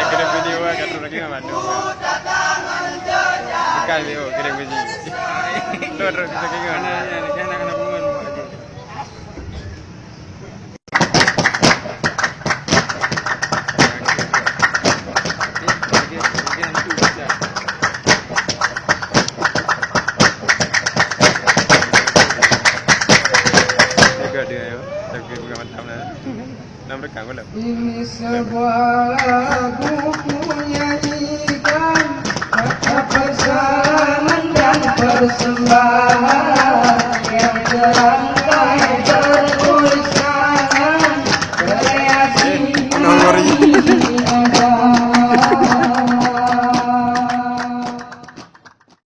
Kira video kan lagi nggak mana? Bukan video, kira video. Terus kita kayak mana? Kan anak bunga rumah aja. Ini sebuah lagu kunyanyikan kata persamaan dan persembahan yang terangkai bertuliskan kreasi